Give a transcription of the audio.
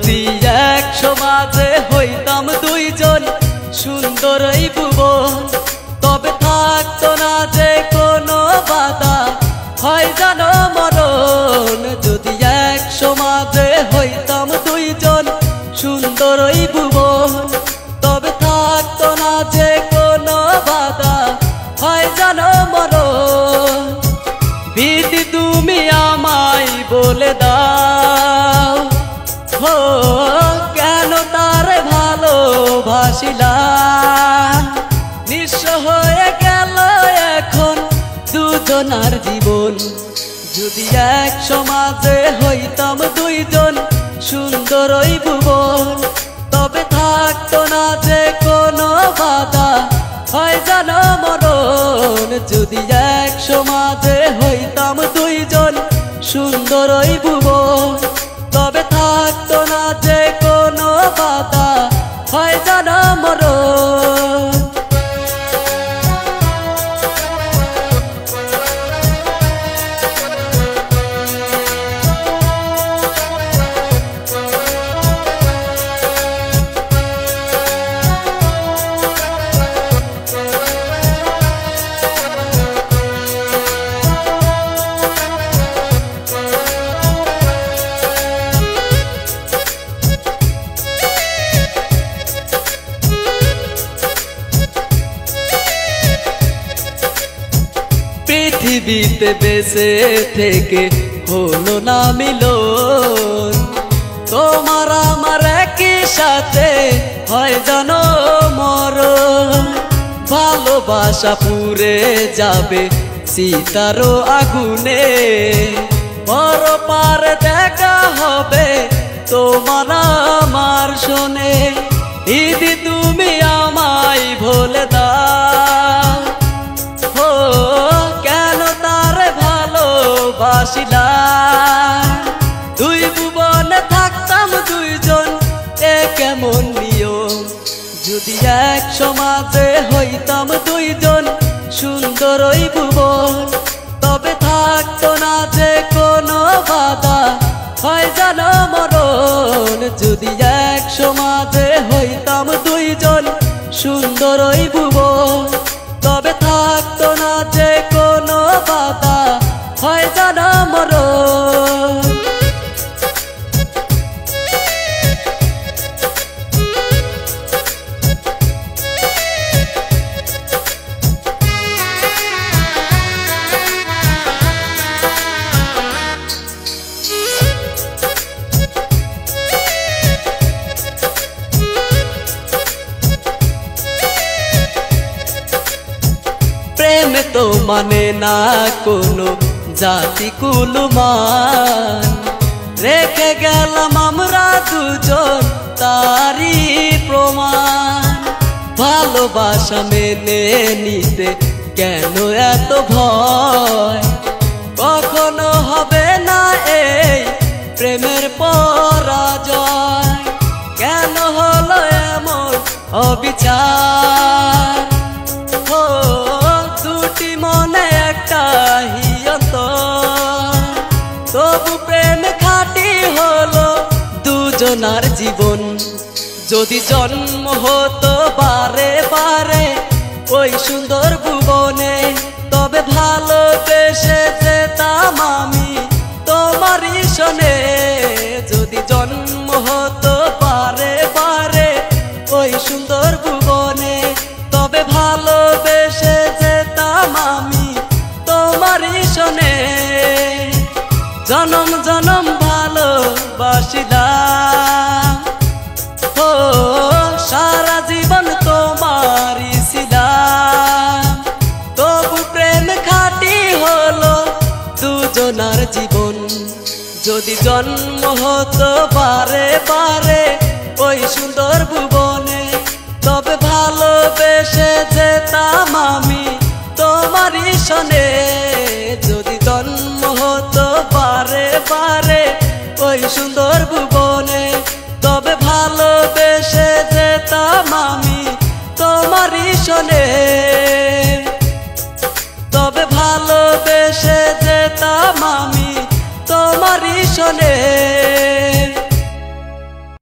যদি এক সমাজে হইতাম দুইজন সুন্দর এই ভুবন, তবে থাকতো না যে কোনো বাধা, হয় জানো মরণ। যদি এক সমাজে হইতাম দুইজন সুন্দর এই ভুবন, তবে থাকতো না যে কোনো বাধা, হয় জানো মরণ। বিধি তুমি আমায় বলে দাও, হো কেন তারে ভালোবাসিলাম। নিঃস্ব হয়ে গেল এখন দুজনার জীবন। যদি এক সমাজে হইতাম দুইজন সুন্দর ওই ভুবন, তবে থাকতো না যে কোনো বাধা, হয় জানো মরণ। যদি এক সমাজে হইতাম দুইজন সুন্দর ওই ভুবন, তবে থাকতো না যে কোনো বাধা, হয় জানো মরণ। পৃথিবীতে বেঁচে থেকে হলো না মিলন, তোমার আমার একই সাথে হয় জানো মরণ। ভালোবাসা পুড়ে যাবে সীতারও আগুনে, পর পারে দেখা হবে তোমার আমার শোনে। দিদি তুমি আমায় ভুলে দাও, হো কেন তারে ভালোবাসিলাম। দুই ভুবনে থাকতাম দুইজন, এ কেমন নিয়ম। যদি এক সমাজে হইতাম দুইজন সুন্দর ওই ভুবন, তবে থাকতো না যে কোনো বাধা, হয় জানো মরণ। যদি এক সমাজে হইতাম দুইজন সুন্দর ওই ভুবন, তবে থাকতো না যে কোনো বাধা, হয় জানো মরণ। প্রেম তো মানে না কোনো জাতি কুলমান, রেখে গেলাম আমরা দুজন তারই প্রমাণ। ভালোবাসা মেনে নিতে কেন এত ভয়, কখনো হবে না এই প্রেমের পরাজয়। কেন হলো এমন অবিচার, ও দুটি মনে একটা হিয়ন্তর, তবু প্রেম খাঁটি হলো দুজনার জীবন। যদি জন্ম হতো বারে বারে ওই সুন্দর ভুবনে, তবে ভালোবেসে যেতাম আমি তোমারই শোনে। যদি জন্ম হতো বারে বারে ওই সুন্দর ভুবনে, তবে ভালোবেসে যেতাম আমি তোমারই শোনে। জনম জনম ভালোবাসিলাম, ও সারা জীবন তোমারই ছিলাম, তবু প্রেম খাঁটি হলো দুজনার জীবন। যদি জন্ম হতো বারে বারে ওই সুন্দর ভুবনে, তবে ভালোবেসে যেতাম আমি তোমারই শোনে। যদি জন্ম হতো বারে বারে ওই সুন্দর ভুবনে,